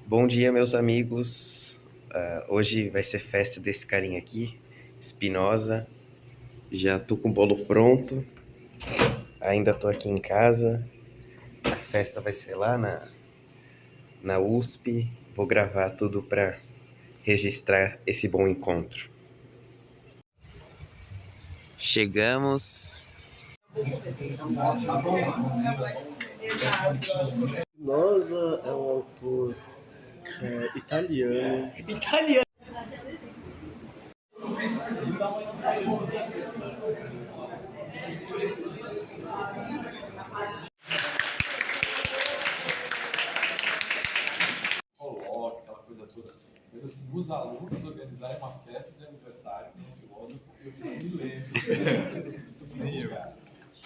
Bom dia, meus amigos. Hoje vai ser festa desse carinha aqui, Espinosa. Já tô com o bolo pronto. Ainda tô aqui em casa. A festa vai ser lá na USP. Vou gravar tudo para registrar esse bom encontro. Chegamos. Spinoza é um autor italiano. Coloque, aquela coisa toda. Mas assim, os alunos organizarem uma festa de aniversário com um filósofo, eu não me lembro.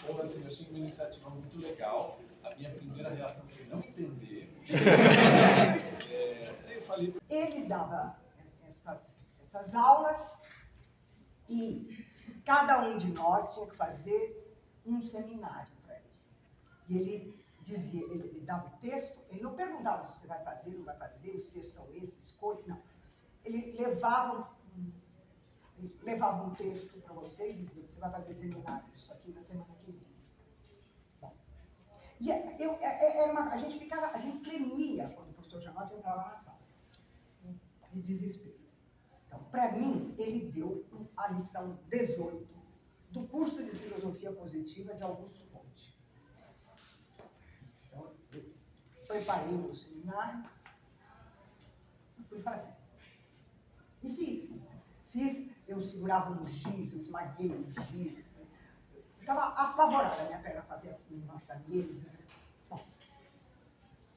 Então, assim, eu achei uma iniciativa muito legal. A minha primeira reação foi não entender. Eu falei. Ele dava essas aulas e cada um de nós tinha que fazer um seminário para ele. E ele dizia, ele dava o texto, ele não perguntava se você vai fazer, não vai fazer, os textos são esses, escolhe, não. Ele levava um texto para você e dizia, você vai fazer seminário disso aqui na semana que vem. Bom, e a gente tremia quando o professor Janotti entrava na sala, de desespero. Então, para mim, ele deu a lição 18 do curso de Filosofia Positiva de Augusto Conte. Então, eu preparei o seminário, fui fazer. E fiz, eu segurava no giz, eu esmaguei no giz. Eu estava apavorada, minha perna fazia assim, embaixo da mesa. Bom,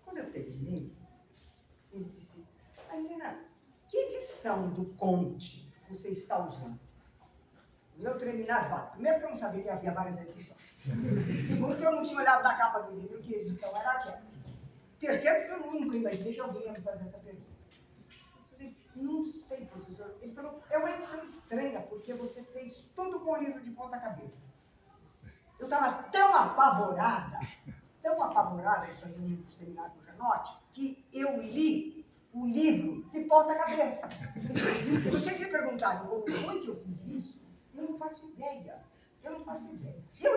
quando eu terminei, ele disse, Helena, que edição do Conte você está usando? Eu tremi nas balas. Primeiro que eu não sabia que havia várias edições. Segundo que eu não tinha olhado na capa do livro que edição era aquela. Terceiro que eu nunca imaginei que alguém ia me fazer essa pergunta. Eu falei, não sei, professor. Ele falou, é uma edição estranha, porque você fez tudo com o livro de ponta cabeça. Eu estava tão apavorada de fazer um seminário com o Janotti, que eu li o livro de ponta cabeça. Se você me perguntar como foi que eu fiz isso, eu não faço ideia. Eu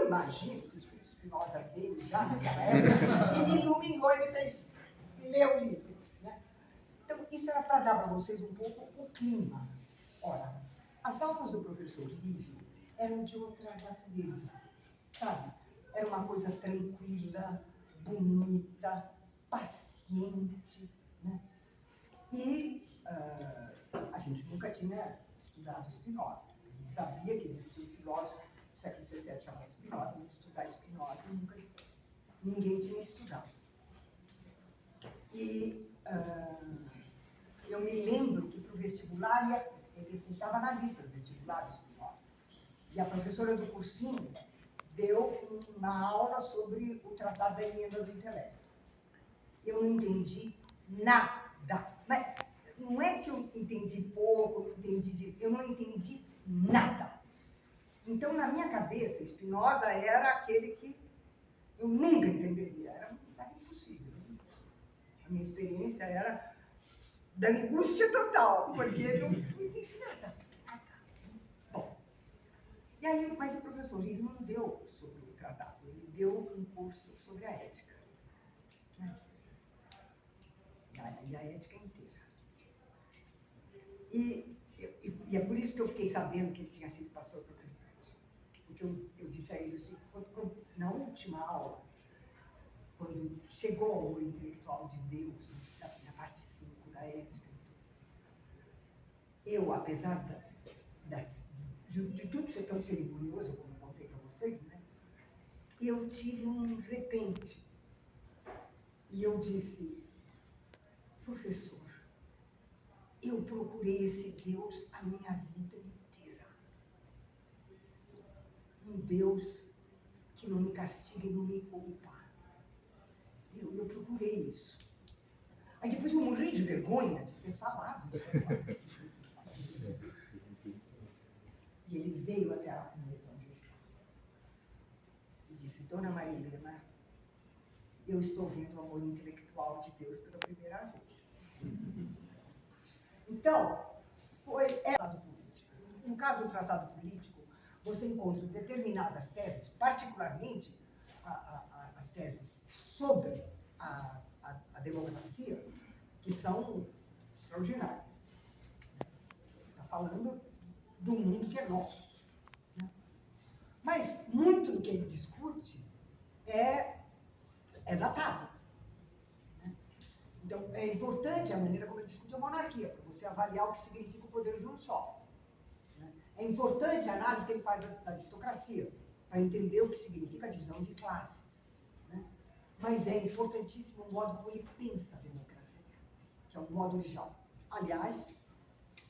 imagino que o Spinoza veio já naquela época e me iluminou e me fez ler o livro. Né? Então, isso era para dar para vocês um pouco o clima. Ora, as aulas do professor Lívio eram de outra natureza, sabe? Era uma coisa tranquila, bonita, paciente, né? E a gente nunca tinha estudado Spinoza. A gente sabia que existia um filósofo do século XVII chamado Spinoza, mas estudar Spinoza ninguém tinha estudado. E eu me lembro que para o vestibular, ele estava na lista do vestibular do Spinoza. E a professora do cursinho deu uma aula sobre o Tratado da Emenda do Intelecto. Eu não entendi nada. Mas não é que eu entendi pouco, eu não entendi nada. Então, na minha cabeça, Spinoza era aquele que eu nunca entenderia. Era impossível. A minha experiência era da angústia total, porque eu não entendi nada. Bom, e aí, mas o professor Lívio não deu sobre o tratado, ele deu um curso sobre a ética. Né? E a ética inteira. E é por isso que eu fiquei sabendo que ele tinha sido pastor protestante. Porque eu disse a ele assim, na última aula, quando chegou ao amor intelectual de Deus, na parte 5 da ética, eu, apesar de tudo ser tão cerimonioso, como eu contei para vocês, né, eu tive um repente. E eu disse, professor, eu procurei esse Deus a minha vida inteira. Um Deus que não me castiga e não me culpa. Eu procurei isso. Aí depois eu morri de vergonha de ter falado isso. E ele veio até a mesa onde eu estava. E disse, Dona Marilena, eu estou vendo o amor intelectual de Deus pela primeira vez. Então, tratado político. No caso do tratado político, você encontra determinadas teses, particularmente as teses sobre a democracia, que são extraordinárias. Está falando do mundo que é nosso. Né? Mas muito do que ele discute é datado. Né? Então, é importante a maneira como ele discute a monarquia, para você avaliar o que significa o poder de um só. Né? É importante a análise que ele faz da aristocracia, para entender o que significa a divisão de classes. Né? Mas é importantíssimo o modo como ele pensa a democracia, que é um modo original. Aliás,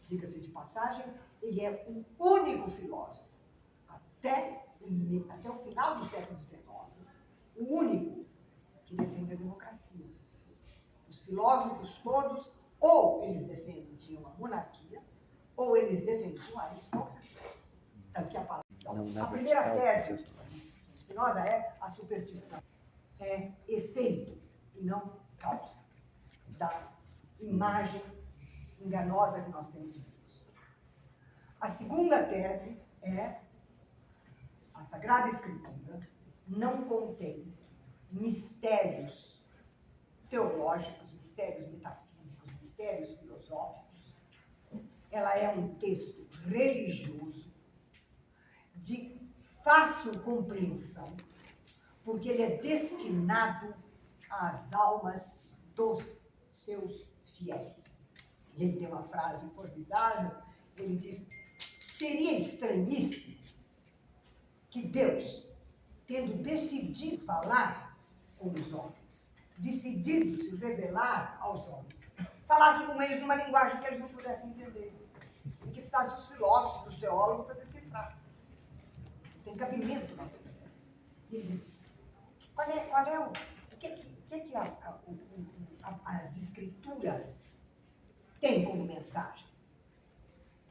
diga-se de passagem, ele é o único filósofo, até o final do século XIX, o único que defende a democracia. Os filósofos todos, ou eles defendiam a monarquia, ou eles defendiam a aristocracia. Tanto que a primeira tese de Spinoza é a superstição. É efeito e não causa da imagem enganosa que nós temos de Deus. A segunda tese é a Sagrada Escritura não contém mistérios teológicos, mistérios metafísicos, mistérios filosóficos. Ela é um texto religioso de fácil compreensão, porque ele é destinado às almas dos seus fiéis. E ele tem uma frase formidável, ele diz: seria estranhíssimo que Deus, tendo decidido falar com os homens, decidido se revelar aos homens, falasse com eles numa linguagem que eles não pudessem entender, e que precisasse dos filósofos, dos teólogos para decifrar. Tem cabimento na coisa dessa. E ele diz: o que as escrituras têm como mensagem?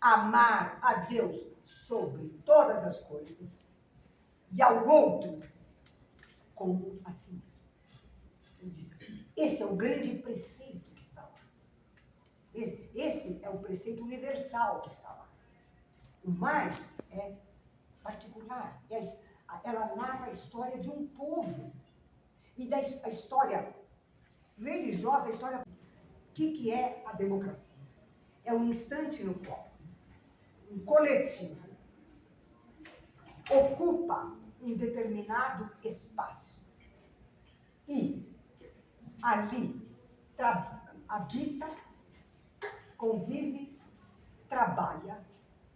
Amar a Deus sobre todas as coisas e ao outro como a si mesmo. Ele diz: esse é o grande preceito que está lá. Esse é o preceito universal que está lá. O mais é particular. Ela narra a história de um povo. E a história religiosa, a história... O que é a democracia? É um instante no qual um coletivo ocupa um determinado espaço e ali habita, convive, trabalha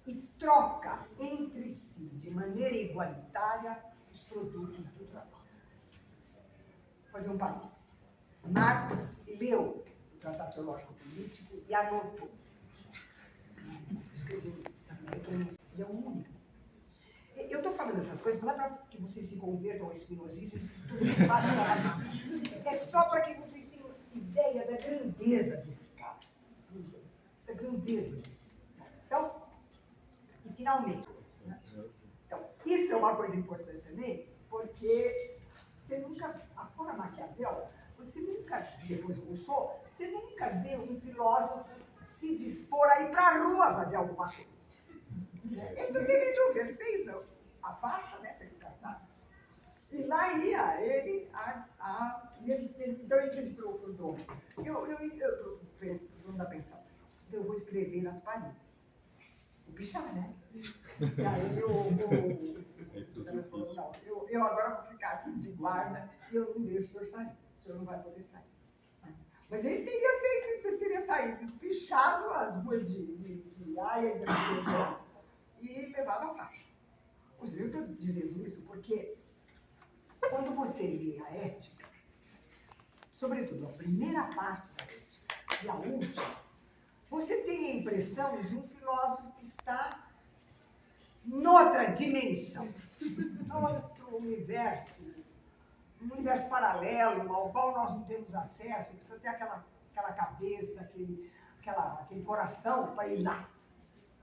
e troca entre si, de maneira igualitária, os produtos do trabalho. Vou fazer um parênteses. Marx leu o Tratado Teológico Político e anotou. Escreveu. Ele é o único. Eu estou falando essas coisas não é para que vocês se convertam ao espinosismo e tudo que façam na é só para que vocês tenham ideia da grandeza desse cara. Da grandeza. Então, e finalmente, né? Então, isso é uma coisa importante também, porque você nunca, afora Maquiavel, você nunca, depois Rousseau, você nunca vê um filósofo se dispor a ir para a rua fazer alguma coisa. Ele não teve dúvida, ele fez a faixa, né, fez o cartaz. E lá ia ele, então ele disse para o dono, dono da pensão, eu vou escrever nas paredes. O bichar, né? E aí o falou, não, eu agora vou ficar aqui de guarda e eu não deixo o senhor sair. O senhor não vai poder sair. Mas ele teria feito isso, ele teria saído pichado as ruas de Haia e levado a faixa. Ou seja, eu estou dizendo isso porque quando você lê a ética, sobretudo a primeira parte da ética e a última, você tem a impressão de um filósofo que está noutra dimensão, outro universo, um universo paralelo ao qual nós não temos acesso, precisa ter aquela cabeça, aquele coração para ir lá.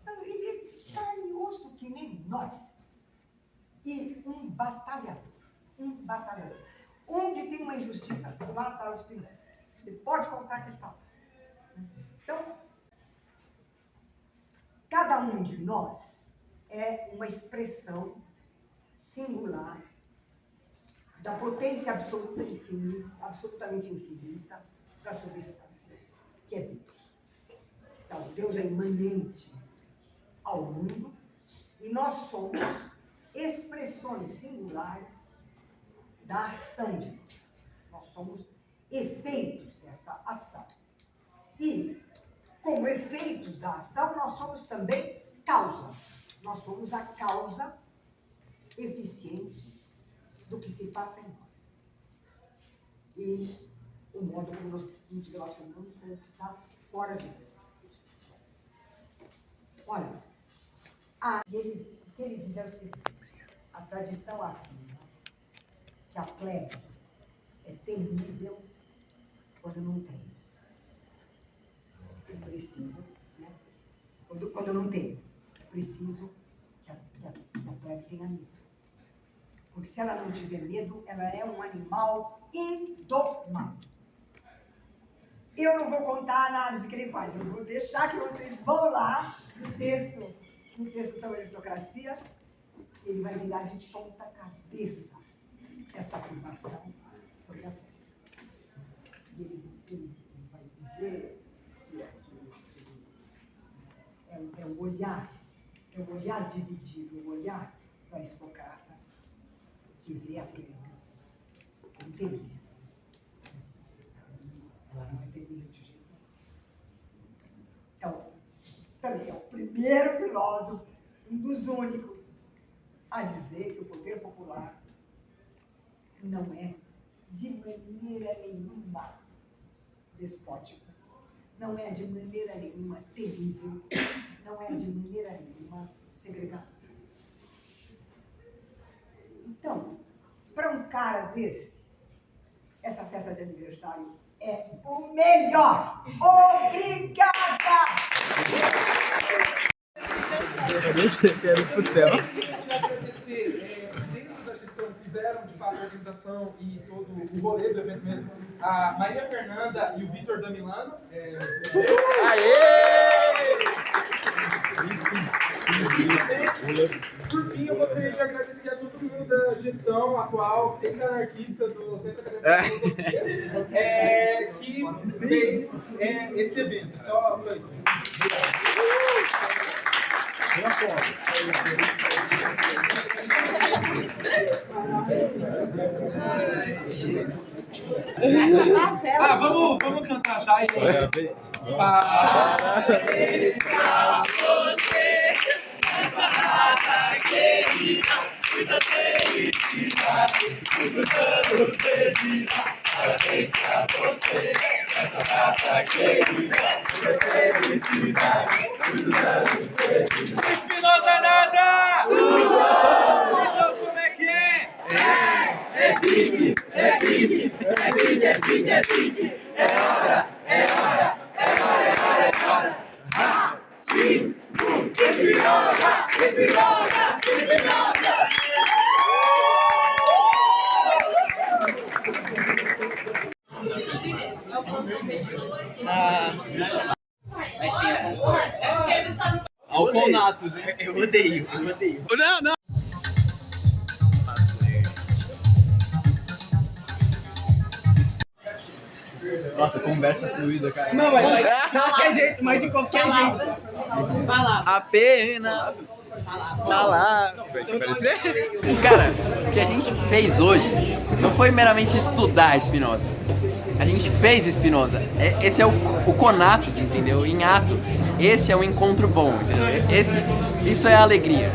Então, ele é de carne e osso que nem nós. E um batalhador. Onde tem uma injustiça, lá está o Spinoza. Você pode contar que ele está lá. Então, cada um de nós é uma expressão singular da potência absoluta infinita, absolutamente infinita da substância, que é Deus. Então, Deus é imanente ao mundo e nós somos expressões singulares da ação de Deus. Nós somos efeitos desta ação. E, como efeitos da ação, nós somos também causa. Nós somos a causa eficiente do que se passa em nós. E o modo como nós nos relacionamos com o que está fora de nós. Olha, o que ele diz é o seguinte: a tradição afirma que a plebe é temível quando não treme. É preciso, né? Quando não tem, é preciso que a plebe tenha medo. Porque se ela não tiver medo, ela é um animal indomável. Eu não vou contar a análise que ele faz, eu vou deixar que vocês vão lá no texto sobre aristocracia, ele vai virar de ponta cabeça essa afirmação sobre a fé. Ele vai dizer que é um olhar dividido, um olhar do aristocrata que vê a plebe como terrível. Ela não é terrível de jeito nenhum. Então, também é o primeiro filósofo, um dos únicos, a dizer que o poder popular não é de maneira nenhuma despótico, não é de maneira nenhuma terrível, não é de maneira nenhuma segregador. Então, para um cara desse, essa festa de aniversário é o melhor. Obrigada! Quero futebol. Eu queria agradecer, dentro da gestão que fizeram, de fato, a organização e todo o rolê do evento mesmo, a Maria Fernanda e o Vitor da Milano. Por fim, eu gostaria de agradecer a todo mundo da gestão atual, sempre anarquista do Centro Acadêmico de Filosofia, que fez esse evento. Só isso. Vamos cantar já e parabéns pra você nessa data querida, muitas felicidades, muitos anos de vida. Parabéns pra você nessa data querida, muitas felicidades, muitos anos de vida. Espinosa nada! Então como é que é? É big, é big, é big, é big, é big. É hora, é hora, é hora, é hora, é hora. Ativos, Espinosa, Espinosa, Espinosa. Alconatos, hein? Eu odeio. Não! Nossa, conversa fluida, cara. Não, mas de qualquer jeito, mas de qualquer jeito. Apenas palavras. Cara, o que a gente fez hoje não foi meramente estudar Spinoza. A gente fez Spinoza. Esse é o conatus, entendeu? Em ato. Esse é o encontro bom, entendeu? Isso é a alegria.